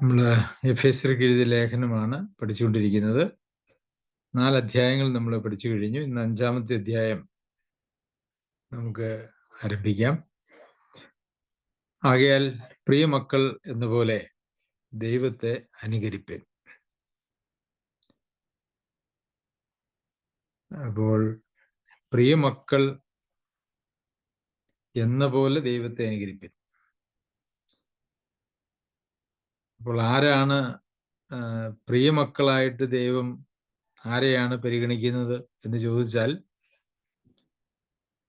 നമ്മൾ എഫേസ്യർക്ക് എഴുതിയ ലേഖനമാണ് പഠിച്ചുകൊണ്ടിരിക്കുന്നത്. 4 അധ്യായങ്ങൾ നമ്മൾ പഠിച്ചു കഴിഞ്ഞു. ഇന്ന് 5-ാമത്തെ അധ്യായം നമുക്ക് ആരംഭിക്കാം. ആകയാൽ പ്രിയമക്കൾ എന്ന പോലെ ദൈവത്തെ അനുകരിപ്പിൻ. അപ്പോൾ പ്രിയമക്കൾ എന്ന പോലെ ദൈവത്തെ അനുകരിപ്പിൻ. അപ്പോൾ ആരാണ് പ്രിയമക്കളായിട്ട് ദൈവം ആരെയാണ് പരിഗണിക്കുന്നത് എന്ന് ചോദിച്ചാൽ,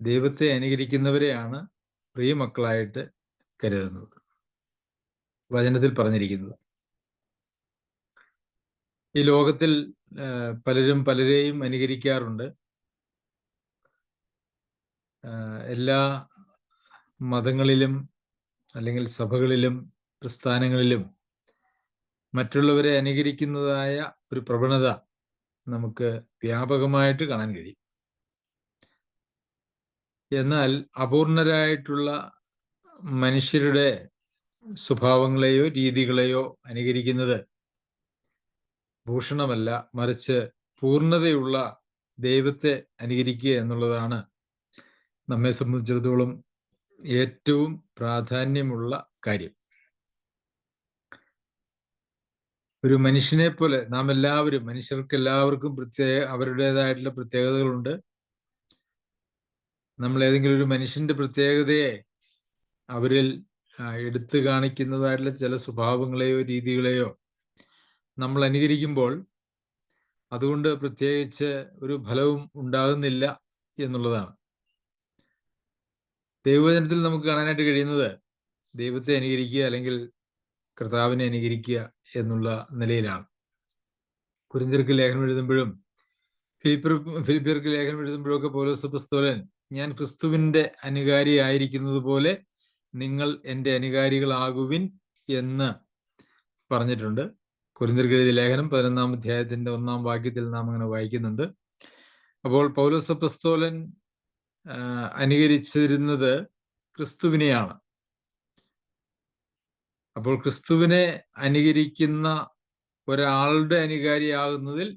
ദൈവത്തെ അനുകരിക്കുന്നവരെയാണ് പ്രിയമക്കളായിട്ട് കരുതുന്നത്, വചനത്തിൽ പറഞ്ഞിരിക്കുന്നത്. ഈ ലോകത്തിൽ പലരും പലരെയും അനുകരിക്കാറുണ്ട്. എല്ലാ മതങ്ങളിലും അല്ലെങ്കിൽ സഭകളിലും പ്രസ്ഥാനങ്ങളിലും മറ്റുള്ളവരെ അനുകരിക്കുന്നതായ ഒരു പ്രവണത നമുക്ക് വ്യാപകമായിട്ട് കാണാൻ കഴിയും. എന്നാൽ അപൂർണരായിട്ടുള്ള മനുഷ്യരുടെ സ്വഭാവങ്ങളെയോ രീതികളെയോ അനുകരിക്കുന്നത് ഭൂഷണമല്ല, മറിച്ച് പൂർണ്ണതയുള്ള ദൈവത്തെ അനുകരിക്കുക എന്നുള്ളതാണ് നമ്മെ സംബന്ധിച്ചിടത്തോളം ഏറ്റവും പ്രാധാന്യമുള്ള കാര്യം. ഒരു മനുഷ്യനെ പോലെ നാം എല്ലാവരും, മനുഷ്യർക്ക് എല്ലാവർക്കും അവരുടേതായിട്ടുള്ള പ്രത്യേകതകളുണ്ട്. നമ്മൾ ഏതെങ്കിലും ഒരു മനുഷ്യന്റെ പ്രത്യേകതയെ അവരിൽ എടുത്തു കാണിക്കുന്നതായിട്ടുള്ള ചില സ്വഭാവങ്ങളെയോ രീതികളെയോ നമ്മൾ അനുകരിക്കുമ്പോൾ അതുകൊണ്ട് പ്രത്യേകിച്ച് ഒരു ഫലവും ഉണ്ടാകുന്നില്ല എന്നുള്ളതാണ്. ദൈവവചനത്തിൽ നമുക്ക് കാണാനായിട്ട് കഴിയുന്നത് ദൈവത്തെ അനുകരിക്കുക അല്ലെങ്കിൽ കർത്താവിനെ അനുകരിക്കുക എന്നുള്ള നിലയിലാണ്. കൊരിന്ത്യർക്ക് ലേഖനം എഴുതുമ്പോഴും ഫിലിപ്പിയർക്ക് ലേഖനം എഴുതുമ്പോഴൊക്കെ പൗലോസ് അപ്പോസ്തലൻ ഞാൻ ക്രിസ്തുവിന്റെ അനുകാരിയായിരിക്കുന്നത് പോലെ നിങ്ങൾ എൻ്റെ അനുകാരികളാകുവിൻ എന്ന് പറഞ്ഞിട്ടുണ്ട്. കൊരിന്ത്യർക്ക് എഴുതിയ ലേഖനം 11-ാം അധ്യായത്തിന്റെ 1-ാം വാക്യത്തിൽ നാം അങ്ങനെ വായിക്കുന്നുണ്ട്. അപ്പോൾ പൗലോസ് അപ്പോസ്തലൻ അനുകരിച്ചിരുന്നത് ക്രിസ്തുവിനെയാണ്. അപ്പോൾ ക്രിസ്തുവിനെ അനുകരിക്കുന്ന ഒരാളുടെ അനുകാരിയാകുന്നതിൽ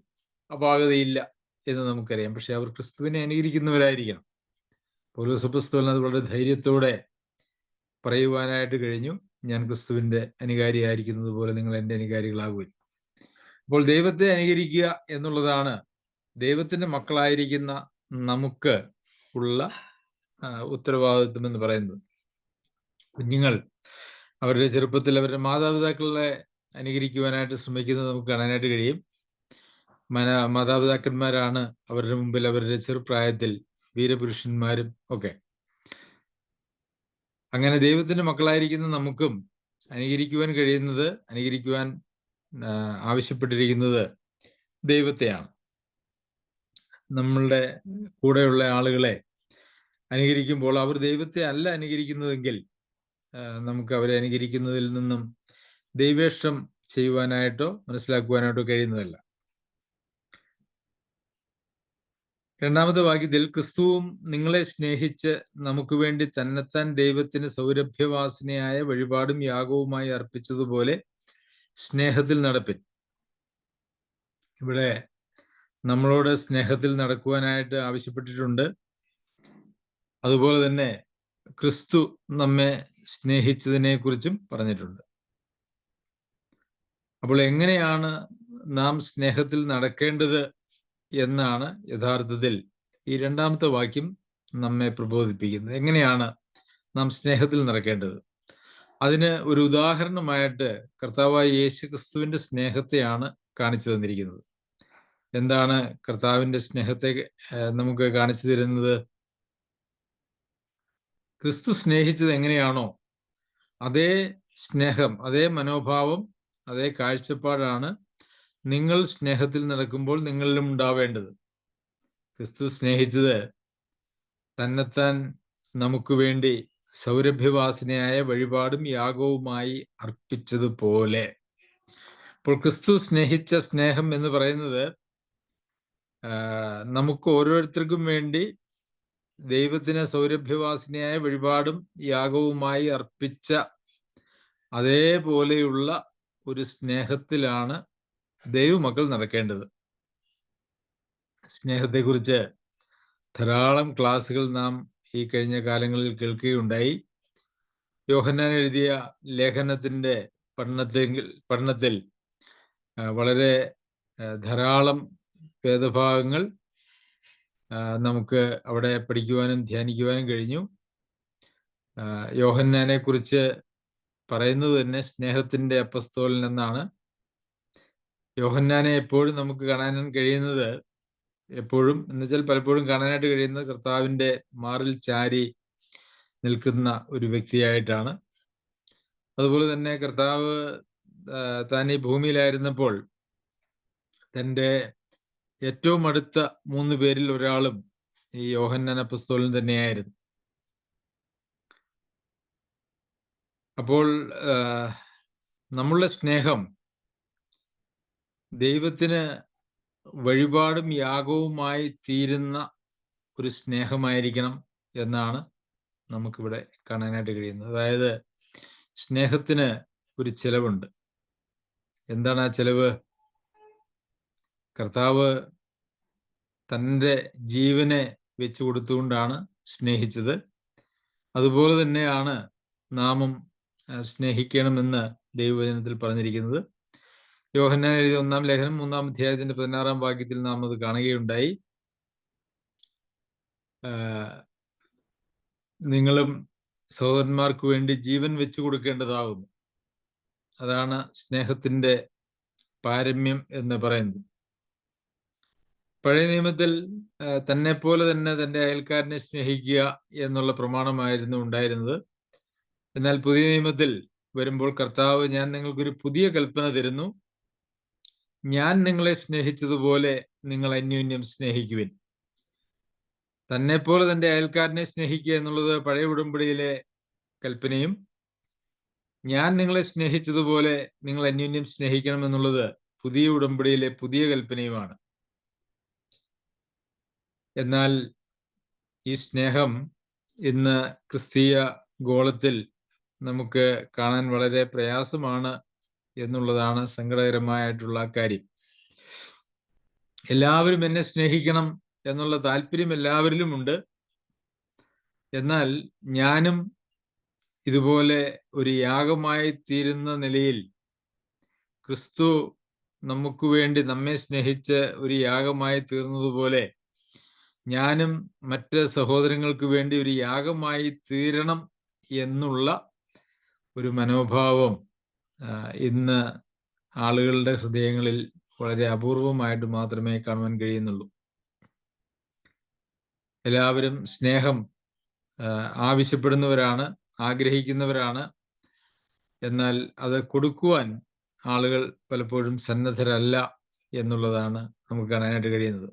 അപാകതയില്ല എന്ന് നമുക്കറിയാം. പക്ഷെ അവർ ക്രിസ്തുവിനെ അനുകരിക്കുന്നവരായിരിക്കണം. പൗലോസ് അപ്പോസ്തലൻ അത് വളരെ ധൈര്യത്തോടെ പറയുവാനായിട്ട് കഴിഞ്ഞു. ഞാൻ ക്രിസ്തുവിന്റെ അനുകാരിയായിരിക്കുന്നത് പോലെ നിങ്ങൾ എൻ്റെ അനുകാരികളാകുവിൻ. അപ്പോൾ ദൈവത്തെ അനുകരിക്കുക എന്നുള്ളതാണ് ദൈവത്തിന്റെ മക്കളായിരിക്കുന്ന നമുക്ക് ഉള്ള ഉത്തരവാദിത്വം എന്ന് പറയുന്നത്. കുഞ്ഞുങ്ങൾ അവരുടെ ചെറുപ്പത്തിൽ അവരുടെ മാതാപിതാക്കളെ അനുകരിക്കുവാനായിട്ട് ശ്രമിക്കുന്നത് നമുക്ക് കാണാനായിട്ട് കഴിയും. മാതാപിതാക്കന്മാരാണ് അവരുടെ മുമ്പിൽ അവരുടെ ചെറുപ്രായത്തിൽ വീരപുരുഷന്മാരും ഒക്കെ. അങ്ങനെ ദൈവത്തിന്റെ മക്കളായിരിക്കുന്ന നമുക്കും അനുകരിക്കുവാൻ ആവശ്യപ്പെട്ടിരിക്കുന്നത് ദൈവത്തെയാണ്. നമ്മളുടെ കൂടെയുള്ള ആളുകളെ അനുകരിക്കുമ്പോൾ അവർ ദൈവത്തെ അല്ല അനുകരിക്കുന്നതെങ്കിൽ നമുക്ക് അവരെ അനുകരിക്കുന്നതിൽ നിന്നും ദൈവേഷ്ടം ചെയ്യുവാനായിട്ടോ മനസ്സിലാക്കുവാനായിട്ടോ കഴിയുന്നതല്ല. 2-ാമത്തെ വാക്യത്തിൽ ക്രിസ്തുവും നിങ്ങളെ സ്നേഹിച്ച് നമുക്ക് വേണ്ടി തന്നെത്താൻ ദൈവത്തിന് സൗരഭ്യവാസനയായ വഴിപാടും യാഗവുമായി അർപ്പിച്ചതുപോലെ സ്നേഹത്തിൽ നടപ്പിൻ. ഇവിടെ നമ്മളോട് സ്നേഹത്തിൽ നടക്കുവാനായിട്ട് ആവശ്യപ്പെട്ടിട്ടുണ്ട്. അതുപോലെ തന്നെ ക്രിസ്തു നമ്മെ സ്നേഹിച്ചതിനെ കുറിച്ചും പറഞ്ഞിട്ടുണ്ട്. അപ്പോൾ എങ്ങനെയാണ് നാം സ്നേഹത്തിൽ നടക്കേണ്ടത് എന്നാണ് യഥാർത്ഥത്തിൽ ഈ 2-ാമത്തെ വാക്യം നമ്മെ പ്രബോധിപ്പിക്കുന്നത്. എങ്ങനെയാണ് നാം സ്നേഹത്തിൽ നടക്കേണ്ടത്? അതിന് ഒരു ഉദാഹരണമായിട്ട് കർത്താവായ യേശു ക്രിസ്തുവിന്റെ സ്നേഹത്തെയാണ് കാണിച്ചു തന്നിരിക്കുന്നത്. എന്താണ് കർത്താവിന്റെ സ്നേഹത്തെ നമുക്ക് കാണിച്ചു തരുന്നത്? ക്രിസ്തു സ്നേഹിച്ചത് എങ്ങനെയാണോ അതേ സ്നേഹം, അതേ മനോഭാവം, അതേ കാഴ്ചപ്പാടാണ് നിങ്ങൾ സ്നേഹത്തിൽ നടക്കുമ്പോൾ നിങ്ങളിലും ഉണ്ടാവേണ്ടത്. ക്രിസ്തു സ്നേഹിച്ചത് തന്നെത്താൻ നമുക്ക് വേണ്ടി സൗരഭ്യവാസനയായ വഴിപാടും യാഗവുമായി അർപ്പിച്ചതുപോലെ. അപ്പോൾ ക്രിസ്തു സ്നേഹിച്ച സ്നേഹം എന്ന് പറയുന്നത് നമുക്ക് ഓരോരുത്തർക്കും വേണ്ടി ദൈവത്തിന് സൗരഭ്യവാസനയായ വഴിപാടും യാഗവുമായി അർപ്പിച്ച അതേപോലെയുള്ള ഒരു സ്നേഹത്തിലാണ് ദൈവമക്കൾ നടക്കേണ്ടത്. സ്നേഹത്തെക്കുറിച്ച് ധാരാളം ക്ലാസ്സുകൾ നാം ഈ കഴിഞ്ഞ കാലങ്ങളിൽ കേൾക്കുകയുണ്ടായി. യോഹന്നാൻ എഴുതിയ ലേഖനത്തിൻ്റെ പഠനത്തിൽ വളരെ ധാരാളം വേദഭാഗങ്ങൾ നമുക്ക് അവിടെ പഠിക്കുവാനും ധ്യാനിക്കുവാനും കഴിഞ്ഞു. യോഹന്നാനെ കുറിച്ച് പറയുന്നത് തന്നെ സ്നേഹത്തിൻ്റെ അപ്പസ്തോലൻ എന്നാണ്. യോഹന്നാനെ എപ്പോഴും നമുക്ക് കാണാൻ കഴിയുന്നത്, എപ്പോഴും എന്നുവെച്ചാൽ പലപ്പോഴും കാണാനായിട്ട് കഴിയുന്നത് കർത്താവിൻ്റെ മാറിൽ ചാരി നിൽക്കുന്ന ഒരു വ്യക്തിയായിട്ടാണ്. അതുപോലെ തന്നെ കർത്താവ് താൻ ഈ ഭൂമിയിലായിരുന്നപ്പോൾ തൻ്റെ ഏറ്റവും അടുത്ത 3 പേരിൽ ഒരാളും ഈ യോഹന്നാൻ അപ്പസ്തോലൻ തന്നെയായിരുന്നു. അപ്പോൾ നമ്മളുടെ സ്നേഹം ദൈവത്തിന് വഴിപാടും യാഗവുമായി തീരുന്ന ഒരു സ്നേഹമായിരിക്കണം എന്നാണ് നമുക്കിവിടെ കാണാനായിട്ട് കഴിയുന്നത്. അതായത് സ്നേഹത്തിന് ഒരു ചെലവുണ്ട്. എന്താണ് ആ ചെലവ്? കർത്താവ് തൻ്റെ ജീവനെ വെച്ചു കൊടുത്തുകൊണ്ടാണ് സ്നേഹിച്ചത്. അതുപോലെ തന്നെയാണ് നാമും സ്നേഹിക്കണമെന്ന് ദൈവവചനത്തിൽ പറഞ്ഞിരിക്കുന്നത്. യോഹന്നാൻ എഴുതിയ 1-ാം ലേഖനം 3-ാം അധ്യായത്തിന്റെ 16-ാം വാക്യത്തിൽ നാം അത് കാണുകയുണ്ടായി. നിങ്ങളും സഹോദരന്മാർക്ക് വേണ്ടി ജീവൻ വെച്ചു കൊടുക്കേണ്ടതാകുന്നു. അതാണ് സ്നേഹത്തിന്റെ പാരമ്യം എന്ന് പറയുന്നത്. പഴയ നിയമത്തിൽ തന്നെ പോലെ തന്നെ തൻ്റെ അയൽക്കാരനെ സ്നേഹിക്കുക എന്നുള്ള പ്രമാണമായിരുന്നു ഉണ്ടായിരുന്നത്. എന്നാൽ പുതിയ നിയമത്തിൽ വരുമ്പോൾ കർത്താവ്, ഞാൻ നിങ്ങൾക്കൊരു പുതിയ കൽപ്പന തരുന്നു, ഞാൻ നിങ്ങളെ സ്നേഹിച്ചതുപോലെ നിങ്ങൾ അന്യോന്യം സ്നേഹിക്കുവിൻ. തന്നെ പോലെ തൻ്റെ അയൽക്കാരനെ സ്നേഹിക്കുക എന്നുള്ളത് പഴയ ഉടമ്പടിയിലെ കൽപ്പനയും, ഞാൻ നിങ്ങളെ സ്നേഹിച്ചതുപോലെ നിങ്ങൾ അന്യോന്യം സ്നേഹിക്കണം എന്നുള്ളത് പുതിയ ഉടമ്പടിയിലെ പുതിയ കൽപ്പനയുമാണ്. എന്നാൽ ഈ സ്നേഹം ഇന്ന് ക്രിസ്തീയ ഗോളത്തിൽ നമുക്ക് കാണാൻ വളരെ പ്രയാസമാണ് എന്നുള്ളതാണ് സങ്കടകരമായിട്ടുള്ള കാര്യം. എല്ലാവരും എന്നെ സ്നേഹിക്കണം എന്നുള്ള താല്പര്യം എല്ലാവരിലും ഉണ്ട്. എന്നാൽ ഞാനും ഇതുപോലെ ഒരു യാഗമായി തീരുന്ന നിലയിൽ, ക്രിസ്തു നമുക്ക് വേണ്ടി നമ്മെ സ്നേഹിച്ച് ഒരു യാഗമായി തീർന്നതുപോലെ ഞാനും മറ്റ് സഹോദരങ്ങൾക്ക് വേണ്ടി ഒരു യാഗമായി തീരണം എന്നുള്ള ഒരു മനോഭാവം ഇന്ന് ആളുകളുടെ ഹൃദയങ്ങളിൽ വളരെ അപൂർവമായിട്ട് മാത്രമേ കാണുവാൻ കഴിയുന്നുള്ളൂ. എല്ലാവരും സ്നേഹം ആവശ്യപ്പെടുന്നവരാണ്, ആഗ്രഹിക്കുന്നവരാണ്. എന്നാൽ അത് കൊടുക്കുവാൻ ആളുകൾ പലപ്പോഴും സന്നദ്ധരല്ല എന്നുള്ളതാണ് നമുക്ക് കാണാനായിട്ട് കഴിയുന്നത്.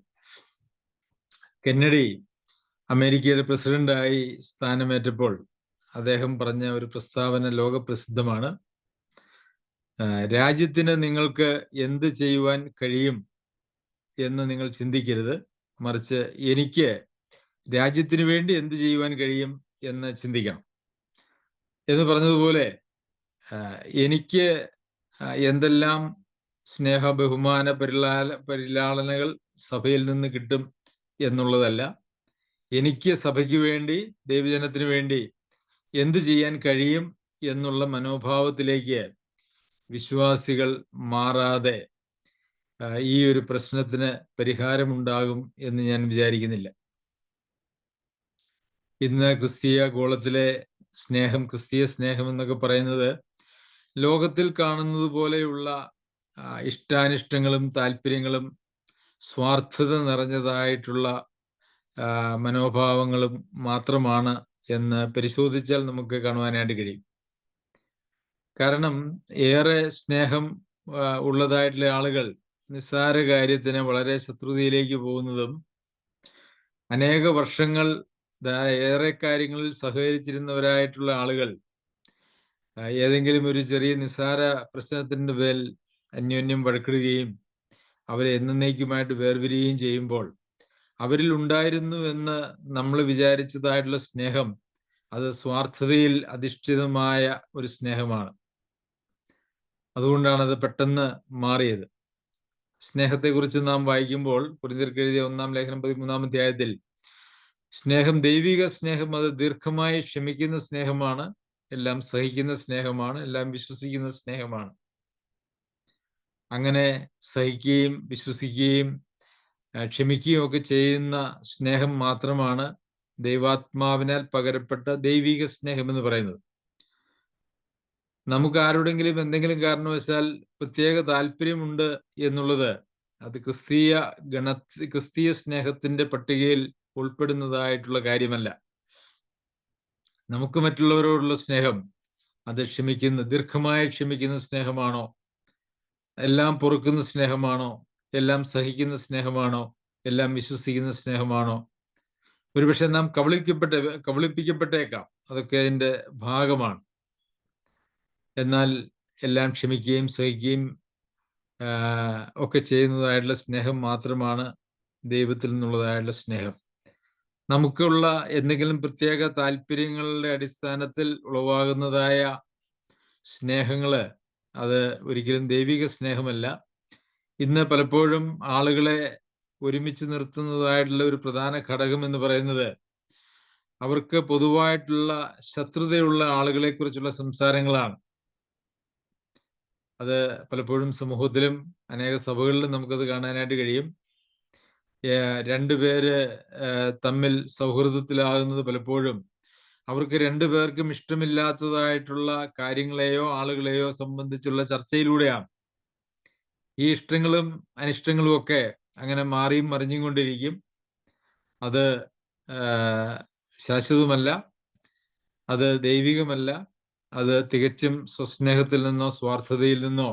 കെന്നഡി അമേരിക്കയുടെ പ്രസിഡന്റായി സ്ഥാനമേറ്റപ്പോൾ അദ്ദേഹം പറഞ്ഞ ഒരു പ്രസ്താവന ലോകപ്രസിദ്ധമാണ്. രാജ്യത്തിന് നിങ്ങൾക്ക് എന്ത് ചെയ്യുവാൻ കഴിയും എന്ന് നിങ്ങൾ ചിന്തിക്കരുത്, മറിച്ച് എനിക്ക് രാജ്യത്തിന് വേണ്ടി എന്ത് ചെയ്യുവാൻ കഴിയും എന്ന് ചിന്തിക്കണം എന്ന് പറഞ്ഞതുപോലെ, എനിക്ക് എന്തെല്ലാം സ്നേഹ ബഹുമാന പരിലാളനകൾ സഭയിൽ നിന്ന് കിട്ടും എന്നുള്ളതല്ല, എനിക്ക് സഭയ്ക്ക് വേണ്ടി, ദൈവജനത്തിന് വേണ്ടി എന്ത് ചെയ്യാൻ കഴിയും എന്നുള്ള മനോഭാവത്തിലേക്ക് വിശ്വാസികൾ മാറാതെ ഈ ഒരു പ്രശ്നത്തിന് പരിഹാരമുണ്ടാകും എന്ന് ഞാൻ വിചാരിക്കുന്നില്ല. ഇന്ന് ക്രിസ്തീയ ഗോളത്തിലെ സ്നേഹം, ക്രിസ്തീയ സ്നേഹം എന്നൊക്കെ പറയുന്നത് ലോകത്തിൽ കാണുന്നത് പോലെയുള്ള ഇഷ്ടാനിഷ്ടങ്ങളും താല്പര്യങ്ങളും സ്വാർത്ഥത നിറഞ്ഞതായിട്ടുള്ള മനോഭാവങ്ങളും മാത്രമാണ് എന്ന് പരിശോധിച്ചാൽ നമുക്ക് കാണുവാനായിട്ട് കഴിയും. കാരണം ഏറെ സ്നേഹം ഉള്ളതായിട്ടുള്ള ആളുകൾ നിസ്സാര കാര്യത്തിന് വളരെ ശത്രുതയിലേക്ക് പോകുന്നതും, അനേക വർഷങ്ങൾ ഏറെ കാര്യങ്ങളിൽ സഹകരിച്ചിരുന്നവരായിട്ടുള്ള ആളുകൾ ഏതെങ്കിലും ഒരു ചെറിയ നിസ്സാര പ്രശ്നത്തിൻ്റെ പേരിൽ അന്യോന്യം വഴക്കിടുകയും അവരെ എന്നേക്കുമായിട്ട് വേർപിരിയുകയും ചെയ്യുമ്പോൾ അവരിൽ ഉണ്ടായിരുന്നു എന്ന് നമ്മൾ വിചാരിച്ചതായിട്ടുള്ള സ്നേഹം അത് സ്വാർത്ഥതയിൽ അധിഷ്ഠിതമായ ഒരു സ്നേഹമാണ്. അതുകൊണ്ടാണ് അത് പെട്ടെന്ന് മാറിയത്. സ്നേഹത്തെക്കുറിച്ച് നാം വായിക്കുമ്പോൾ കൊരിന്ത്യർക്ക് എഴുതിയ 1-ാം ലേഖനം 13-ാം അധ്യായത്തിൽ സ്നേഹം, ദൈവിക സ്നേഹം, അത് ദീർഘമായി ക്ഷമിക്കുന്ന സ്നേഹമാണ്, എല്ലാം സഹിക്കുന്ന സ്നേഹമാണ്, എല്ലാം വിശ്വസിക്കുന്ന സ്നേഹമാണ്. അങ്ങനെ സഹിക്കുകയും വിശ്വസിക്കുകയും ക്ഷമിക്കുകയും ഒക്കെ ചെയ്യുന്ന സ്നേഹം മാത്രമാണ് ദൈവാത്മാവിനാൽ പകരപ്പെട്ട ദൈവിക സ്നേഹം എന്ന് പറയുന്നത്. നമുക്ക് ആരോടെങ്കിലും എന്തെങ്കിലും കാരണവശാൽ പ്രത്യേക താല്പര്യമുണ്ട് എന്നുള്ളത് അത് ക്രിസ്തീയ സ്നേഹത്തിന്റെ പട്ടികയിൽ ഉൾപ്പെടുന്നതായിട്ടുള്ള കാര്യമല്ല. നമുക്ക് മറ്റുള്ളവരോടുള്ള സ്നേഹം അത് ദീർഘമായി ക്ഷമിക്കുന്ന സ്നേഹമാണോ, എല്ലാം പൊറുക്കുന്ന സ്നേഹമാണോ, എല്ലാം സഹിക്കുന്ന സ്നേഹമാണോ, എല്ലാം വിശ്വസിക്കുന്ന സ്നേഹമാണോ? ഒരുപക്ഷെ നാം കബളിപ്പിക്കപ്പെട്ടേക്കാം, അതൊക്കെ അതിൻ്റെ ഭാഗമാണ്. എന്നാൽ എല്ലാം ക്ഷമിക്കുകയും സഹിക്കുകയും ഒക്കെ ചെയ്യുന്നതായിട്ടുള്ള സ്നേഹം മാത്രമാണ് ദൈവത്തിൽ നിന്നുള്ളതായിട്ടുള്ള സ്നേഹം. നമുക്കുള്ള എന്തെങ്കിലും പ്രത്യേക താല്പര്യങ്ങളുടെ അടിസ്ഥാനത്തിൽ ഉളവാകുന്നതായ സ്നേഹങ്ങള് അത് ഒരിക്കലും ദൈവിക സ്നേഹമല്ല. ഇന്ന് പലപ്പോഴും ആളുകളെ ഒരുമിച്ച് നിർത്തുന്നതായിട്ടുള്ള ഒരു പ്രധാന ഘടകം എന്ന് പറയുന്നത് അവർക്ക് പൊതുവായിട്ടുള്ള ശത്രുതയുള്ള ആളുകളെ കുറിച്ചുള്ള സംസാരങ്ങളാണ്. അത് പലപ്പോഴും സമൂഹത്തിലും അനേക സഭകളിലും നമുക്കത് കാണാനായിട്ട് കഴിയും. രണ്ടുപേര് തമ്മിൽ സൗഹൃദത്തിലാകുന്നത് പലപ്പോഴും അവർക്ക് രണ്ടുപേർക്കും ഇഷ്ടമില്ലാത്തതായിട്ടുള്ള കാര്യങ്ങളെയോ ആളുകളെയോ സംബന്ധിച്ചുള്ള ചർച്ചയിലൂടെയാണ്. ഈ ഇഷ്ടങ്ങളും അനിഷ്ടങ്ങളും ഒക്കെ അങ്ങനെ മാറിയും മറിഞ്ഞും കൊണ്ടിരിക്കും. അത് ശാശ്വതമല്ല, അത് ദൈവികമല്ല, അത് തികച്ചും സ്വസ്നേഹത്തിൽ നിന്നോ സ്വാർത്ഥതയിൽ നിന്നോ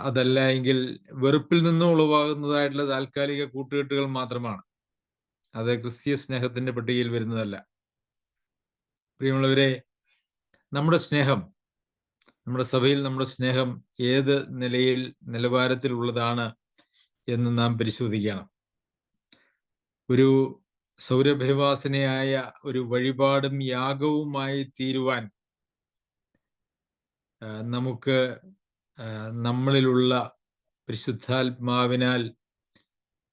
അതല്ല എങ്കിൽ വെറുപ്പിൽ നിന്നോ ഉളവാകുന്നതായിട്ടുള്ള താൽക്കാലിക കൂട്ടുകെട്ടുകൾ മാത്രമാണ്. അത് ക്രിസ്തീയ സ്നേഹത്തിന്റെ പട്ടികയിൽ വരുന്നതല്ല. പ്രിയമുള്ളവരെ, നമ്മുടെ സഭയിൽ നമ്മുടെ സ്നേഹം ഏത് നിലവാരത്തിലുള്ളതാണ് എന്ന് നാം പരിശോധിക്കണം. ഒരു സൗരഭ്യവാസനയായ ഒരു വഴിപാടും യാഗവുമായി തീരുവാൻ നമുക്ക് നമ്മളിലുള്ള പരിശുദ്ധാത്മാവിനാൽ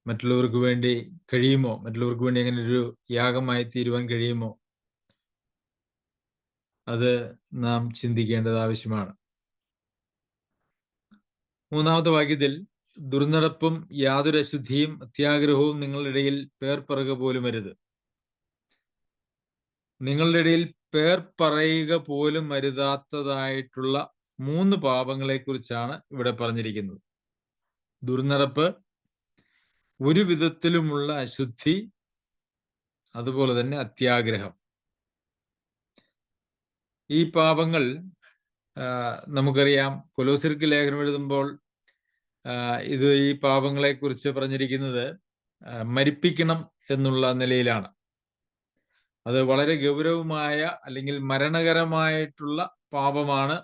മറ്റുള്ളവർക്ക് വേണ്ടി കഴിയുമോ? മറ്റുള്ളവർക്ക് വേണ്ടി അങ്ങനെ ഒരു യാഗമായി തീരുവാൻ കഴിയുമോ? അത് നാം ചിന്തിക്കേണ്ടത് ആവശ്യമാണ്. 3-ാമത്തെ വാക്യത്തിൽ ദുർനടപ്പും യാതൊരു അശുദ്ധിയും അത്യാഗ്രഹവും നിങ്ങളുടെ ഇടയിൽ പേർ പറയുക പോലും അരുത്. നിങ്ങളുടെ ഇടയിൽ പേർ പറയുക പോലും അരുതാത്തതായിട്ടുള്ള 3 പാപങ്ങളെ കുറിച്ചാണ് ഇവിടെ പറഞ്ഞിരിക്കുന്നത്. ദുർനടപ്പ്, ഒരു വിധത്തിലുമുള്ള അശുദ്ധി, അതുപോലെ തന്നെ അത്യാഗ്രഹം. ഈ പാപങ്ങൾ നമുക്കറിയാം. കൊലോസ്യർക്ക് ലേഖനം എഴുതുമ്പോൾ ഈ പാപങ്ങളെ കുറിച്ച് പറഞ്ഞിരിക്കുന്നത് മരിപ്പിക്കണം എന്നുള്ള നിലയിലാണ്. അത് വളരെ ഗൗരവമായ അല്ലെങ്കിൽ മരണകരമായിട്ടുള്ള പാപമാണ്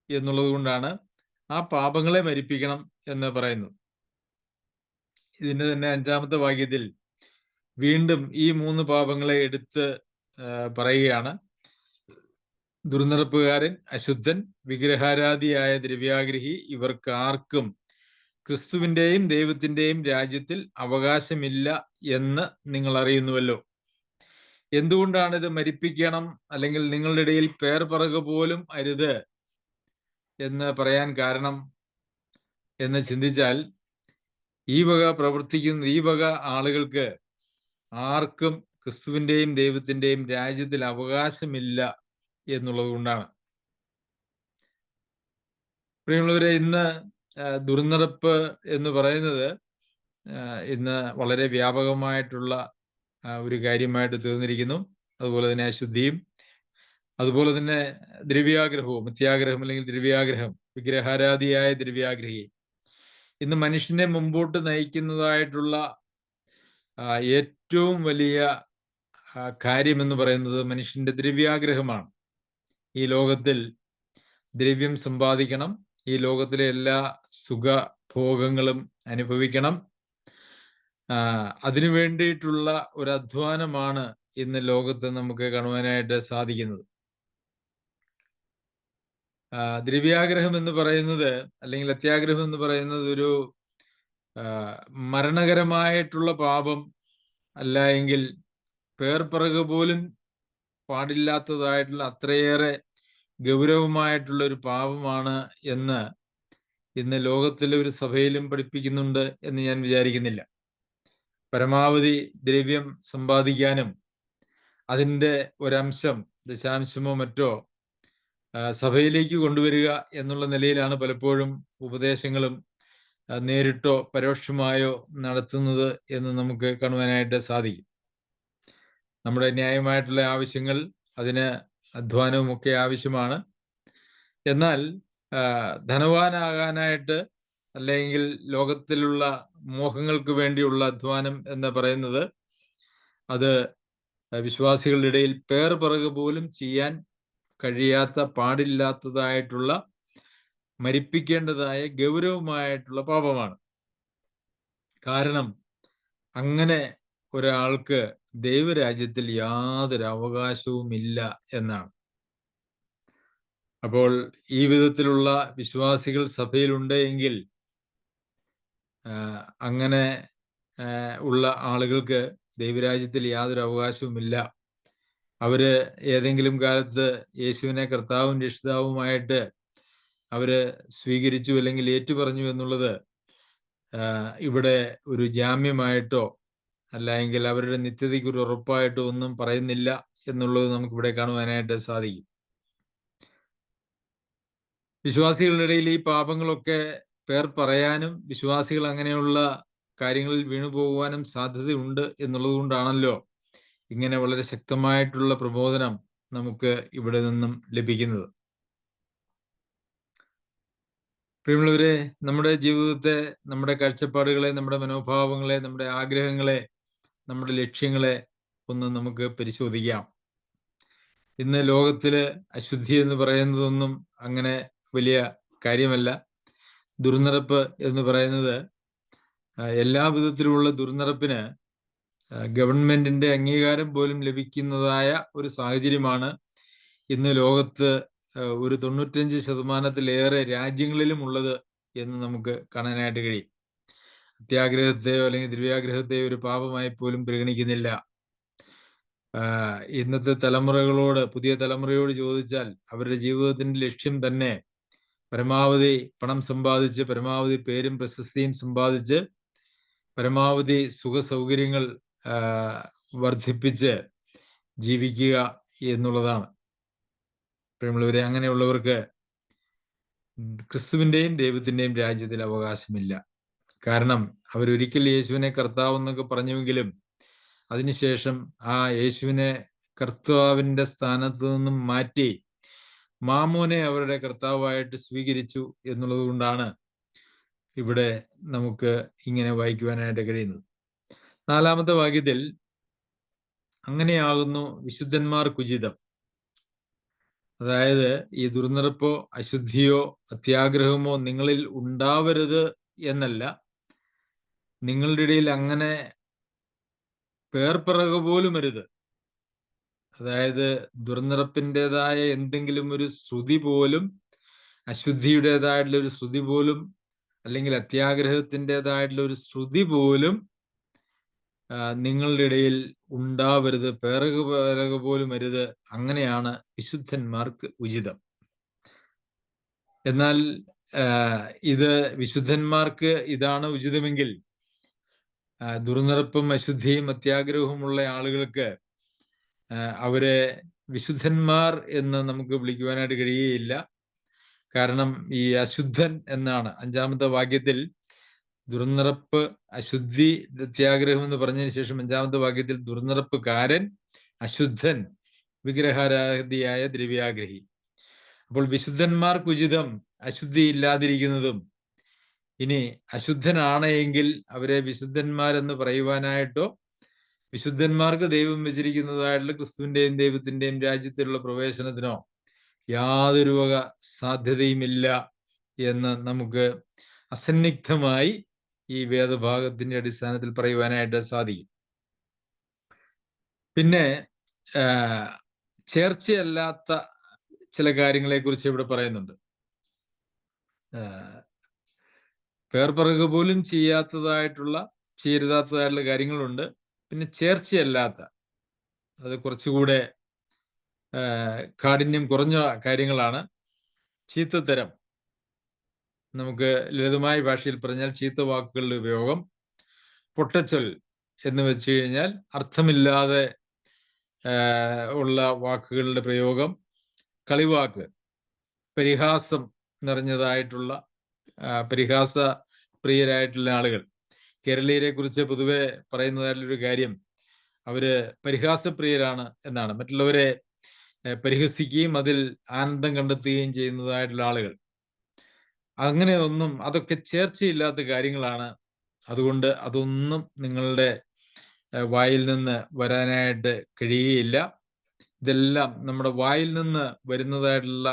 എന്നുള്ളത് കൊണ്ടാണ് ആ പാപങ്ങളെ മരിപ്പിക്കണം എന്ന് പറയുന്നത്. ഇതിന്റെ തന്നെ 5-ാമത്തെ വാക്യത്തിൽ വീണ്ടും ഈ 3 പാപങ്ങളെ എടുത്ത് പറയുകയാണ്. ദുർനടപ്പുകാരൻ, അശുദ്ധൻ, വിഗ്രഹാരാധിയായ ദ്രവ്യാഗ്രഹി, ഇവർക്ക് ആർക്കും ക്രിസ്തുവിന്റെയും ദൈവത്തിന്റെയും രാജ്യത്തിൽ അവകാശമില്ല എന്ന് നിങ്ങൾ അറിയുന്നുവല്ലോ. എന്തുകൊണ്ടാണ് ഇത് മരിപ്പിക്കണം അല്ലെങ്കിൽ നിങ്ങളുടെ ഇടയിൽ പേർ പറയുക പോലും അരുത് എന്ന് പറയാൻ കാരണം എന്ന് ചിന്തിച്ചാൽ, ഈ വക ആളുകൾക്ക് ആർക്കും ക്രിസ്തുവിന്റെയും ദൈവത്തിന്റെയും രാജ്യത്തിൽ അവകാശമില്ല എന്നുള്ളത് കൊണ്ടാണ്. പ്രിയമുള്ളവരെ, ഇന്ന് ദുർനടപ്പ് എന്ന് പറയുന്നത് ഇന്ന് വളരെ വ്യാപകമായിട്ടുള്ള ഒരു കാര്യമായിട്ട് തീർന്നിരിക്കുന്നു. അതുപോലെ തന്നെ അശുദ്ധിയും, അതുപോലെ തന്നെ ദ്രവ്യാഗ്രഹവും, അത്യാഗ്രഹം അല്ലെങ്കിൽ ദ്രവ്യാഗ്രഹം, വിഗ്രഹാരാധിയായ ദ്രവ്യാഗ്രഹി, ഇന്ന് മനുഷ്യനെ മുമ്പോട്ട് നയിക്കുന്നതായിട്ടുള്ള ഏറ്റവും വലിയ കാര്യം എന്ന് പറയുന്നത് മനുഷ്യന്റെ ദ്രവ്യാഗ്രഹമാണ്. ഈ ലോകത്തിൽ ദ്രവ്യം സമ്പാദിക്കണം, ഈ ലോകത്തിലെ എല്ലാ സുഖഭോഗങ്ങളും അനുഭവിക്കണം. അതിനു വേണ്ടിയിട്ടുള്ള ഒരു അധ്വാനമാണ് ഇന്ന് ലോകത്ത് നമുക്ക് കാണുവാനായിട്ട് സാധിക്കുന്നത്. ദ്രവ്യാഗ്രഹം എന്ന് പറയുന്നത്, അല്ലെങ്കിൽ അത്യാഗ്രഹം എന്ന് പറയുന്നത് ഒരു മരണകരമായിട്ടുള്ള പാപം അല്ല എങ്കിൽ പേർപ്പിറക് പോലും പാടില്ലാത്തതായിട്ടുള്ള അത്രയേറെ ഗൗരവമായിട്ടുള്ള ഒരു പാപമാണ് എന്ന് ഇന്ന് ലോകത്തിലെ ഒരു സഭയിലും പഠിപ്പിക്കുന്നുണ്ട് എന്ന് ഞാൻ വിചാരിക്കുന്നില്ല. പരമാവധി ദ്രവ്യം സമ്പാദിക്കാനും അതിൻ്റെ ഒരംശം, ദശാംശമോ മറ്റോ സഭയിലേക്ക് കൊണ്ടുവരിക എന്നുള്ള നിലയിലാണ് പലപ്പോഴും ഉപദേശങ്ങളും നേരിട്ടോ പരോക്ഷമായോ നടത്തുന്നത് എന്ന് നമുക്ക് കാണുവാനായിട്ട് സാധിക്കും. നമ്മുടെ ന്യായമായിട്ടുള്ള ആവശ്യങ്ങൾ, അതിന് അധ്വാനവും ഒക്കെ ആവശ്യമാണ്. എന്നാൽ ധനവാനാകാനായിട്ട് അല്ലെങ്കിൽ ലോകത്തിലുള്ള മോഹങ്ങൾക്ക് വേണ്ടിയുള്ള അധ്വാനം എന്ന് പറയുന്നത് അത് വിശ്വാസികളുടെ ഇടയിൽ പേർപിറക് പോലും ചെയ്യാൻ കഴിയാത്ത, പാടില്ലാത്തതായിട്ടുള്ള, മരിപ്പിക്കേണ്ടതായ ഗൗരവമായിട്ടുള്ള പാപമാണ്. കാരണം അങ്ങനെ ഒരാൾക്ക് ദൈവരാജ്യത്തിൽ യാതൊരു അവകാശവും ഇല്ല എന്നാണ്. അപ്പോൾ ഈ വിധത്തിലുള്ള വിശ്വാസികൾ സഭയിലുണ്ട് എങ്കിൽ അങ്ങനെ ഉള്ള ആളുകൾക്ക് ദൈവരാജ്യത്തിൽ യാതൊരു അവകാശവുമില്ല. അവര് ഏതെങ്കിലും കാലത്ത് യേശുവിനെ കർത്താവും രക്ഷിതാവുമായിട്ട് അവര് സ്വീകരിച്ചു അല്ലെങ്കിൽ ഏറ്റുപറഞ്ഞു എന്നുള്ളത് ഇവിടെ ഒരു ജാമ്യമായിട്ടോ അല്ലെങ്കിൽ അവരുടെ നിത്യതയ്ക്ക് ഒരു ഉറപ്പായിട്ടോ ഒന്നും പറയുന്നില്ല എന്നുള്ളത് നമുക്കിവിടെ കാണുവാനായിട്ട് സാധിക്കും. വിശ്വാസികളുടെ ഇടയിൽ ഈ പാപങ്ങളൊക്കെ പേർ പറയാനും വിശ്വാസികൾ അങ്ങനെയുള്ള കാര്യങ്ങളിൽ വീണുപോകുവാനും സാധ്യതയുണ്ട് എന്നുള്ളത് കൊണ്ടാണല്ലോ ഇങ്ങനെ വളരെ ശക്തമായിട്ടുള്ള പ്രബോധനം നമുക്ക് ഇവിടെ നിന്നും ലഭിക്കുന്നത്. പ്രിയമുള്ളവരെ, നമ്മുടെ ജീവിതത്തെ, നമ്മുടെ കാഴ്ചപ്പാടുകളെ, നമ്മുടെ മനോഭാവങ്ങളെ, നമ്മുടെ ആഗ്രഹങ്ങളെ, നമ്മുടെ ലക്ഷ്യങ്ങളെ ഒന്ന് നമുക്ക് പരിശോധിക്കാം. ഇന്ന് ലോകത്തില് അശുദ്ധി എന്ന് പറയുന്നതൊന്നും അങ്ങനെ വലിയ കാര്യമല്ല. ദുർനടപ്പ് എന്ന് പറയുന്നത്, എല്ലാ വിധത്തിലുമുള്ള ദുർനടപ്പിന് ഗവൺമെന്റിന്റെ അംഗീകാരം പോലും ലഭിക്കുന്നതായ ഒരു സാഹചര്യമാണ് ഇന്ന് ലോകത്ത് ഒരു 95% രാജ്യങ്ങളിലും ഉള്ളത് എന്ന് നമുക്ക് കാണാനായിട്ട് കഴിയും. അത്യാഗ്രഹത്തെയോ അല്ലെങ്കിൽ ദ്രവ്യാഗ്രഹത്തെയോ ഒരു പാപമായി പോലും പരിഗണിക്കുന്നില്ല. ഇന്നത്തെ തലമുറകളോട്, പുതിയ തലമുറയോട് ചോദിച്ചാൽ അവരുടെ ജീവിതത്തിന്റെ ലക്ഷ്യം തന്നെ പരമാവധി പണം സമ്പാദിച്ച്, പരമാവധി പേരും പ്രശസ്തിയും സമ്പാദിച്ച്, പരമാവധി സുഖ സൗകര്യങ്ങൾ വർദ്ധിപ്പിച്ച് ജീവിക്കുക എന്നുള്ളതാണ്. പ്രിയമുള്ളവരെ, അങ്ങനെയുള്ളവർക്ക് ക്രിസ്തുവിന്റെയും ദൈവത്തിന്റെയും രാജ്യത്തിൽ അവകാശമില്ല. കാരണം അവരൊരിക്കൽ യേശുവിനെ കർത്താവ് എന്നൊക്കെ പറഞ്ഞുവെങ്കിലും അതിനുശേഷം ആ യേശുവിനെ കർത്താവിന്റെ സ്ഥാനത്ത് നിന്നും മാറ്റി മാമോനെ അവരുടെ കർത്താവായിട്ട് സ്വീകരിച്ചു എന്നുള്ളത് കൊണ്ടാണ് ഇവിടെ നമുക്ക് ഇങ്ങനെ വായിക്കുവാനായിട്ട് കഴിയുന്നത്. 4-ാമത്തെ വാക്യത്തിൽ അങ്ങനെയാകുന്നു വിശുദ്ധന്മാർക്കുചിതം. അതായത് ഈ ദുർനടപ്പോ അശുദ്ധിയോ അത്യാഗ്രഹമോ നിങ്ങളിൽ ഉണ്ടാവരുത് എന്നല്ല, നിങ്ങളുടെ ഇടയിൽ അങ്ങനെ പേർപ്പിറക് പോലും അരുത്. അതായത് ദുർനടപ്പിൻ്റെതായ എന്തെങ്കിലും ഒരു ശ്രുതി പോലും, അശുദ്ധിയുടേതായിട്ടുള്ള ഒരു ശ്രുതി പോലും, അല്ലെങ്കിൽ അത്യാഗ്രഹത്തിൻ്റെതായിട്ടുള്ള ഒരു ശ്രുതി പോലും നിങ്ങളുടെ ഇടയിൽ ഉണ്ടാവരുത്, പേറക് പോലും അരുത്. അങ്ങനെയാണ് വിശുദ്ധന്മാർക്ക് ഉചിതം. എന്നാൽ ഇത് വിശുദ്ധന്മാർക്ക് ഇതാണ് ഉചിതമെങ്കിൽ ദുർനടപ്പും അശുദ്ധിയും അത്യാഗ്രഹവുമുള്ള ആളുകൾക്ക് അവരെ വിശുദ്ധന്മാർ എന്ന് നമുക്ക് വിളിക്കുവാനായിട്ട് കഴിയുകയില്ല. കാരണം ഈ അശുദ്ധൻ എന്നാണ് 5-ാമത്തെ വാക്യത്തിൽ ദുർനടപ്പ്, അശുദ്ധി, അത്യാഗ്രഹം എന്ന് പറഞ്ഞതിന് ശേഷം 5-ാമത്തെ വാക്യത്തിൽ ദുർനടപ്പുകാരൻ, അശുദ്ധൻ, വിഗ്രഹാരാധിയായ ദ്രവ്യാഗ്രഹി. അപ്പോൾ വിശുദ്ധന്മാർക്കുചിതം അശുദ്ധി ഇല്ലാതിരിക്കുന്നതും, ഇനി അശുദ്ധനാണ് എങ്കിൽ അവരെ വിശുദ്ധന്മാരെന്ന് പറയുവാനായിട്ടോ വിശുദ്ധന്മാർക്ക് ദൈവം വെച്ചിരിക്കുന്നതായിട്ടുള്ള ക്രിസ്തുവിന്റെയും ദൈവത്തിന്റെയും രാജ്യത്തിലുള്ള പ്രവേശനത്തിനോ യാതൊരു വക സാധ്യതയുമില്ല എന്ന് നമുക്ക് അസന്നിഗ്ധമായി ഈ വേദഭാഗത്തിന്റെ അടിസ്ഥാനത്തിൽ പറയുവാനായിട്ട് സാധിക്കും. പിന്നെ ചേർച്ചയല്ലാത്ത ചില കാര്യങ്ങളെ കുറിച്ച് ഇവിടെ പറയുന്നുണ്ട്. പേർപ്പറക പോലും ചെയ്യരുതാത്തതായിട്ടുള്ള കാര്യങ്ങളുണ്ട്. പിന്നെ ചേർച്ചയല്ലാത്ത, അത് കുറച്ചുകൂടെ കാഠിന്യം കുറഞ്ഞ കാര്യങ്ങളാണ്. ചീത്തത്തരം, നമുക്ക് ലളിതമായ ഭാഷയിൽ പറഞ്ഞാൽ ചീത്ത വാക്കുകളുടെ ഉപയോഗം. പൊട്ടച്ചൊൽ എന്ന് വെച്ച് കഴിഞ്ഞാൽ അർത്ഥമില്ലാതെ ഉള്ള വാക്കുകളുടെ പ്രയോഗം. കളിവാക്ക്, പരിഹാസം നിറഞ്ഞതായിട്ടുള്ള, പരിഹാസ പ്രിയരായിട്ടുള്ള ആളുകൾ. കേരളീയരെ കുറിച്ച് പൊതുവെ പറയുന്നതായിട്ടുള്ളൊരു കാര്യം, അവര് പരിഹാസപ്രിയരാണ് എന്നാണ്. മറ്റുള്ളവരെ പരിഹസിക്കുകയും അതിൽ ആനന്ദം കണ്ടെത്തുകയും ചെയ്യുന്നതായിട്ടുള്ള ആളുകൾ. അതൊക്കെ ചേർച്ചയില്ലാത്ത കാര്യങ്ങളാണ്. അതുകൊണ്ട് അതൊന്നും നിങ്ങളുടെ വായിൽ നിന്ന് വരാനായിട്ട് കഴിയുകയില്ല. ഇതെല്ലാം നമ്മുടെ വായിൽ നിന്ന് വരുന്നതായിട്ടുള്ള,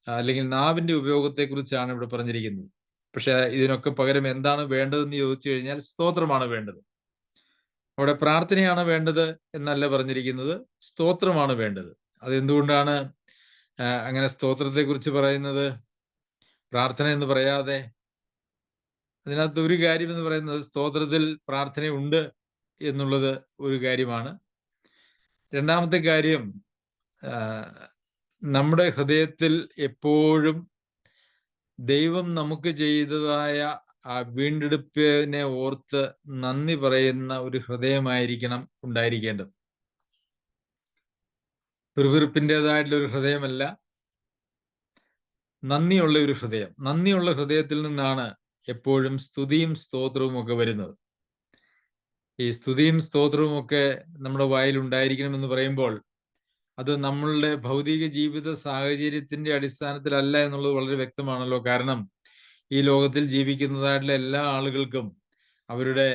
അല്ലെങ്കിൽ നാവിന്റെ ഉപയോഗത്തെക്കുറിച്ചാണ് ഇവിടെ പറഞ്ഞിരിക്കുന്നത്. പക്ഷെ ഇതിനൊക്കെ പകരം എന്താണ് വേണ്ടതെന്ന് ചോദിച്ചു കഴിഞ്ഞാൽ സ്തോത്രമാണ് വേണ്ടത്. അവിടെ പ്രാർത്ഥനയാണ് വേണ്ടത് എന്നല്ല പറഞ്ഞിരിക്കുന്നത്, സ്തോത്രമാണ് വേണ്ടത്. അതെന്തുകൊണ്ടാണ് അങ്ങനെ സ്തോത്രത്തെക്കുറിച്ച് പറയുന്നത്, പ്രാർത്ഥന എന്ന് പറയാതെ? അതിനകത്ത് ഒരു കാര്യം എന്ന് പറയുന്നത്, സ്തോത്രത്തിൽ പ്രാർത്ഥനയുണ്ട് എന്നുള്ളത് ഒരു കാര്യമാണ്. രണ്ടാമത്തെ കാര്യം, നമ്മുടെ ഹൃദയത്തിൽ എപ്പോഴും ദൈവം നമുക്ക് ചെയ്തതായ ആ വീണ്ടെടുപ്പിനെ ഓർത്ത് നന്ദി പറയുന്ന ഒരു ഹൃദയമായിരിക്കണം ഉണ്ടായിരിക്കേണ്ടത്. പിറുപിറുപ്പിൻ്റെതായിട്ടുള്ള ഒരു ഹൃദയമല്ല, നന്ദിയുള്ള ഒരു ഹൃദയം. നന്ദിയുള്ള ഹൃദയത്തിൽ നിന്നാണ് എപ്പോഴും സ്തുതിയും സ്തോത്രവും ഒക്കെ വരുന്നത്. ഈ സ്തുതിയും സ്തോത്രവും ഒക്കെ നമ്മുടെ വായിൽ ഉണ്ടായിരിക്കണമെന്ന് പറയുമ്പോൾ, അത് നമ്മളുടെ ഭൗതിക ജീവിത സാഹചര്യത്തിന്റെ അടിസ്ഥാനത്തിലല്ല എന്നുള്ളത് വളരെ വ്യക്തമാണല്ലോ. കാരണം ഈ ലോകത്തിൽ ജീവിക്കുന്നതായിട്ടുള്ള എല്ലാ ആളുകൾക്കും അവരുടെ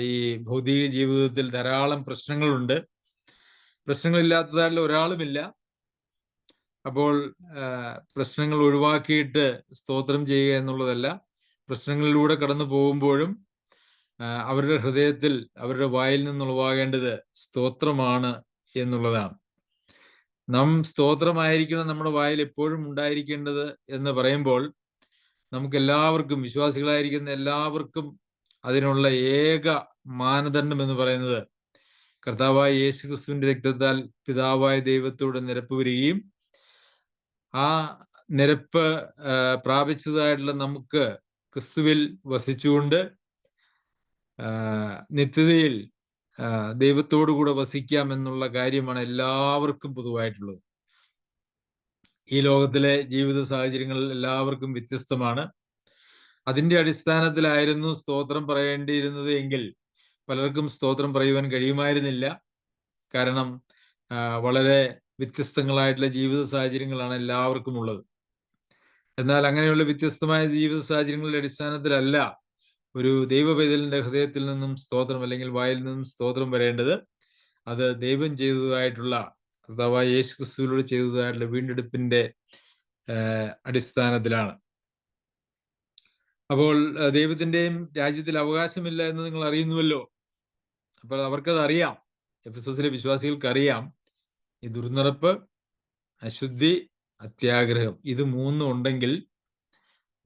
ഈ ഭൗതിക ജീവിതത്തിൽ ധാരാളം പ്രശ്നങ്ങളുണ്ട്. പ്രശ്നങ്ങളില്ലാത്തതായിട്ടുള്ള ഒരാളുമില്ല. അപ്പോൾ പ്രശ്നങ്ങൾ ഒഴിവാക്കിയിട്ട് സ്തോത്രം ചെയ്യുക എന്നുള്ളതല്ല, പ്രശ്നങ്ങളിലൂടെ കടന്നു പോകുമ്പോഴും അവരുടെ ഹൃദയത്തിൽ, അവരുടെ വായിൽ നിന്നുളവാകേണ്ടത് സ്തോത്രമാണ് എന്നുള്ളതാണ്. സ്തോത്രമായിരിക്കണം നമ്മുടെ വായിൽ എപ്പോഴും ഉണ്ടായിരിക്കേണ്ടത് എന്ന് പറയുമ്പോൾ, നമുക്കെല്ലാവർക്കും, വിശ്വാസികളായിരിക്കുന്ന എല്ലാവർക്കും അതിനുള്ള ഏക മാനദണ്ഡം എന്ന് പറയുന്നത്, കർത്താവായ യേശുക്രിസ്തുവിന്റെ രക്തത്താൽ പിതാവായ ദൈവത്തോട് നിരപ്പ് വരികയും ആ നിരപ്പ് പ്രാപിച്ചതായിട്ടുള്ള നമുക്ക് ക്രിസ്തുവിൽ വസിച്ചുകൊണ്ട് നിത്യതയിൽ ദൈവത്തോടു കൂടെ വസിക്കാം എന്നുള്ള കാര്യമാണ് എല്ലാവർക്കും പൊതുവായിട്ടുള്ളത്. ഈ ലോകത്തിലെ ജീവിത സാഹചര്യങ്ങൾ എല്ലാവർക്കും വ്യത്യസ്തമാണ്. അതിന്റെ അടിസ്ഥാനത്തിലായിരുന്നു സ്തോത്രം പറയേണ്ടിയിരുന്നത് എങ്കിൽ പലർക്കും സ്തോത്രം പറയുവാൻ കഴിയുമായിരുന്നില്ല. കാരണം വളരെ വ്യത്യസ്തങ്ങളായിട്ടുള്ള ജീവിത സാഹചര്യങ്ങളാണ് എല്ലാവർക്കും ഉള്ളത്. എന്നാൽ അങ്ങനെയുള്ള വ്യത്യസ്തമായ ജീവിത സാഹചര്യങ്ങളുടെ അടിസ്ഥാനത്തിലല്ല ഒരു ദൈവപൈതലിന്റെ ഹൃദയത്തിൽ നിന്നും സ്തോത്രം, അല്ലെങ്കിൽ വായിൽ നിന്നും സ്തോത്രം വരേണ്ടത്. അത് ദൈവം ചെയ്തതായിട്ടുള്ള, കർത്താവായ യേശു ക്രിസ്തുവിലൂടെ ചെയ്തതായിട്ടുള്ള വീണ്ടെടുപ്പിന്റെ അടിസ്ഥാനത്തിലാണ്. അപ്പോൾ ദൈവത്തിന്റെയും രാജ്യത്തിൽ അവകാശമില്ല എന്ന് നിങ്ങൾ അറിയുന്നുവല്ലോ. അപ്പോൾ അവർക്കത് അറിയാം, എഫെസോസിലെ വിശ്വാസികൾക്ക് അറിയാം, ഈ ദുർനടപ്പ്, അശുദ്ധി, അത്യാഗ്രഹം, ഇത് മൂന്നും ഉണ്ടെങ്കിൽ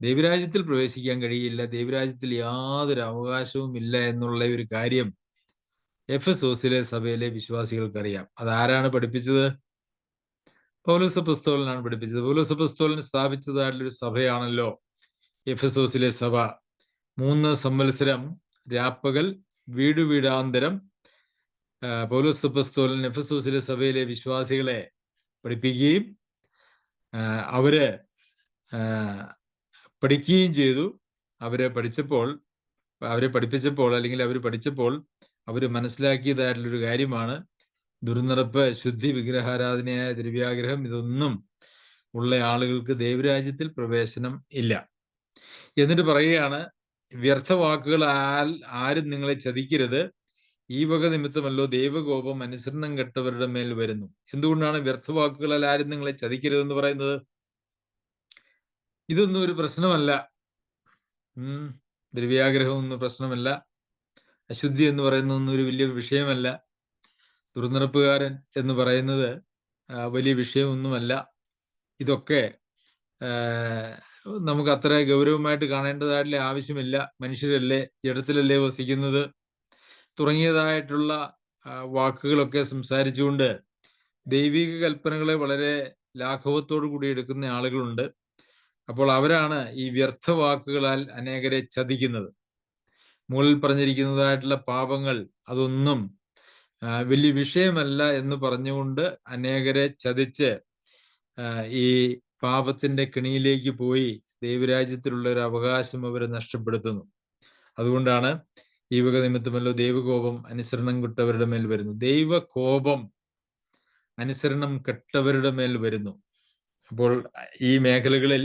ദൈവരാജ്യത്തിൽ പ്രവേശിക്കാൻ കഴിയില്ല, ദൈവരാജ്യത്തിൽ യാതൊരു അവകാശവും ഇല്ല എന്നുള്ള ഒരു കാര്യം എഫെസോസിലെ സഭയിലെ വിശ്വാസികൾക്കറിയാം. അതാരാണ് പഠിപ്പിച്ചത്? പൗലോസ് അപ്പോസ്തലനാണ് പഠിപ്പിച്ചത്. പൗലോസ് അപ്പോസ്തലൻ സ്ഥാപിച്ചതായിട്ടുള്ളൊരു സഭയാണല്ലോ എഫെസോസിലെ സഭ. 3 സംവത്സരം രാപ്പകൽ വീടുവീടാന്തരം പൗലോസ് അപ്പോസ്തലൻ എഫെസോസിലെ സഭയിലെ വിശ്വാസികളെ പഠിപ്പിക്കുകയും അവര് പഠിക്കുകയും ചെയ്തു. അവരെ പഠിപ്പിച്ചപ്പോൾ, അല്ലെങ്കിൽ അവർ പഠിച്ചപ്പോൾ അവർ മനസ്സിലാക്കിയതായിട്ടുള്ളൊരു കാര്യമാണ്, ദുർനടപ്പ്, ശുദ്ധി, വിഗ്രഹാരാധനയായ ദ്രവ്യാഗ്രഹം, ഇതൊന്നും ഉള്ള ആളുകൾക്ക് ദൈവരാജ്യത്തിൽ പ്രവേശനം ഇല്ല. എന്നിട്ട് പറയുകയാണ്, വ്യർത്ഥവാക്കുകളാൽ ആരും നിങ്ങളെ ചതിക്കരുത്, ഈ വക നിമിത്തമല്ലോ ദൈവകോപം അനുസരണം കെട്ടവരുടെ മേൽ വരുന്നു. എന്തുകൊണ്ടാണ് വ്യർത്ഥവാക്കുകളാൽ ആരും നിങ്ങളെ ചതിക്കരുതെന്ന് പറയുന്നത്? ഇതൊന്നും ഒരു പ്രശ്നമല്ല. ദ്രവ്യാഗ്രഹം ഒന്നും പ്രശ്നമല്ല. അശുദ്ധി എന്ന് പറയുന്നതൊന്നും ഒരു വലിയ വിഷയമല്ല. ദുർനടപ്പുകാരൻ എന്ന് പറയുന്നത് വലിയ വിഷയമൊന്നുമല്ല. ഇതൊക്കെ നമുക്ക് അത്ര ഗൗരവമായിട്ട് കാണേണ്ടതായിട്ടുള്ള ആവശ്യമില്ല. മനുഷ്യരല്ലേ, ജഡത്തിലല്ലേ വസിക്കുന്നത് തുടങ്ങിയതായിട്ടുള്ള വാക്കുകളൊക്കെ സംസാരിച്ചുകൊണ്ട് ദൈവിക കൽപ്പനകളെ വളരെ ലാഘവത്തോടു കൂടി എടുക്കുന്ന ആളുകളുണ്ട്. അപ്പോൾ അവരാണ് ഈ വ്യർത്ഥ വാക്കുകളാൽ അനേകരെ ചതിക്കുന്നത്. മുകളിൽ പറഞ്ഞിരിക്കുന്നതായിട്ടുള്ള പാപങ്ങൾ അതൊന്നും വലിയ വിഷയമല്ല എന്ന് പറഞ്ഞുകൊണ്ട് അനേകരെ ചതിച്ച് ഈ പാപത്തിന്റെ കെണിയിലേക്ക് പോയി ദൈവരാജ്യത്തിലുള്ള ഒരു അവകാശം അവരെ നഷ്ടപ്പെടുത്തുന്നു. അതുകൊണ്ടാണ് ഈ വക നിമിത്തമല്ലോ ദൈവകോപം അനുസരണം കെട്ടവരുടെ മേൽ വരുന്നു. ദൈവകോപം അനുസരണം കെട്ടവരുടെ മേൽ വരുന്നു. അപ്പോൾ ഈ മേഖലകളിൽ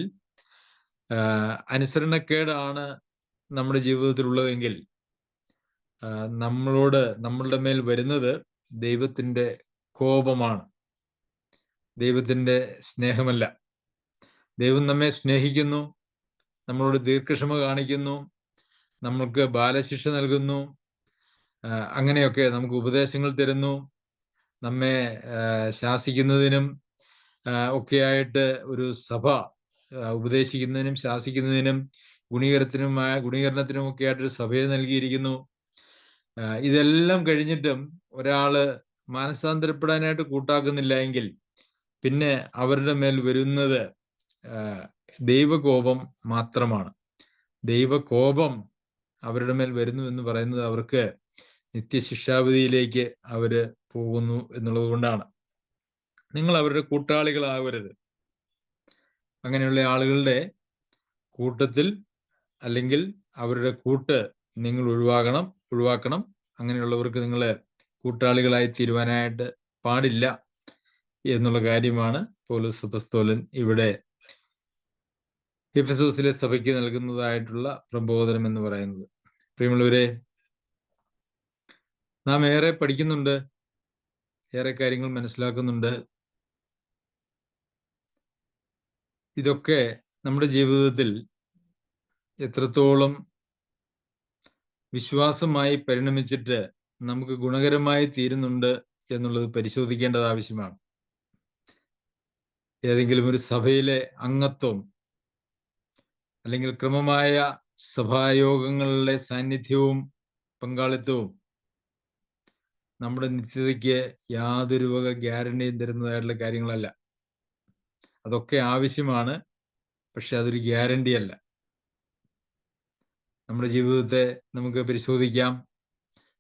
അനുസരണക്കേടാണ് നമ്മുടെ ജീവിതത്തിലുള്ളതെങ്കിൽ നമ്മളുടെ മേൽ വരുന്നത് ദൈവത്തിന്റെ കോപമാണ്, ദൈവത്തിന്റെ സ്നേഹമല്ല. ദൈവം നമ്മെ സ്നേഹിക്കുന്നു, നമ്മളോട് ദീർഘക്ഷമ കാണിക്കുന്നു, നമ്മൾക്ക് ബാലശിക്ഷ നൽകുന്നു, അങ്ങനെയൊക്കെ നമുക്ക് ഉപദേശങ്ങൾ തരുന്നു, നമ്മെ ശാസിക്കുന്നതിനും ഒക്കെയായിട്ട് ഒരു സഭ ഉപദേശിക്കുന്നതിനും ശാസിക്കുന്നതിനും ഗുണീകരണത്തിനും ഒക്കെ ആയിട്ടൊരു സഭയെ നൽകിയിരിക്കുന്നു. ഇതെല്ലാം കഴിഞ്ഞിട്ടും ഒരാള് മാനസാന്തരപ്പെടാനായിട്ട് കൂട്ടാക്കുന്നില്ല എങ്കിൽ പിന്നെ അവരുടെ മേൽ വരുന്നത് ദൈവകോപം മാത്രമാണ്. ദൈവകോപം അവരുടെ മേൽ വരുന്നു എന്ന് പറയുന്നത് അവർക്ക് നിത്യശിക്ഷാവിധിയിലേക്ക് അവര് പോകുന്നു എന്നുള്ളത് കൊണ്ടാണ്. നിങ്ങൾ അവരുടെ കൂട്ടാളികളാകരുത്. അങ്ങനെയുള്ള ആളുകളുടെ കൂട്ടത്തിൽ അല്ലെങ്കിൽ അവരുടെ കൂട്ട് നിങ്ങൾ ഒഴിവാക്കണം. അങ്ങനെയുള്ളവർക്ക് നിങ്ങൾ കൂട്ടാളികളായി തീരുവാനായിട്ട് പാടില്ല എന്നുള്ള കാര്യമാണ് പൗലോസ് അപ്പോസ്തലൻ ഇവിടെ എഫെസോസിലെ സഭയ്ക്ക് നൽകുന്നതായിട്ടുള്ള പ്രബോധനം എന്ന് പറയുന്നത്. പ്രിയമുള്ളവരെ, നാം ഏറെ പഠിക്കുന്നുണ്ട്, ഏറെ കാര്യങ്ങൾ മനസ്സിലാക്കുന്നുണ്ട്. ഇതൊക്കെ നമ്മുടെ ജീവിതത്തിൽ എത്രത്തോളം വിശ്വാസമായി പരിണമിച്ചിട്ട് നമുക്ക് ഗുണകരമായി തീരുന്നുണ്ട് എന്നുള്ളത് പരിശോധിക്കേണ്ടത് ആവശ്യമാണ്. ഏതെങ്കിലും ഒരു സഭയിലെ അംഗത്വം അല്ലെങ്കിൽ ക്രമമായ സഭായോഗങ്ങളിലെ സാന്നിധ്യവും പങ്കാളിത്തവും നമ്മുടെ നിത്യതയ്ക്ക് യാതൊരു വക ഗ്യാരണ്ടിയും തരുന്നതായിട്ടുള്ള കാര്യങ്ങളല്ല. അതൊക്കെ ആവശ്യമാണ്, പക്ഷെ അതൊരു ഗ്യാരണ്ടി അല്ല. നമ്മുടെ ജീവിതത്തെ നമുക്ക് പരിശോധിക്കാം.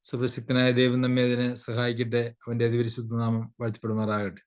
സർവശക്തനായ ദൈവം നമ്മെ അതിനെ സഹായിക്കട്ടെ. അവന്റെ അതിപരിശുദ്ധ നാമം വാഴ്ത്തപ്പെടുമാറാകട്ടെ.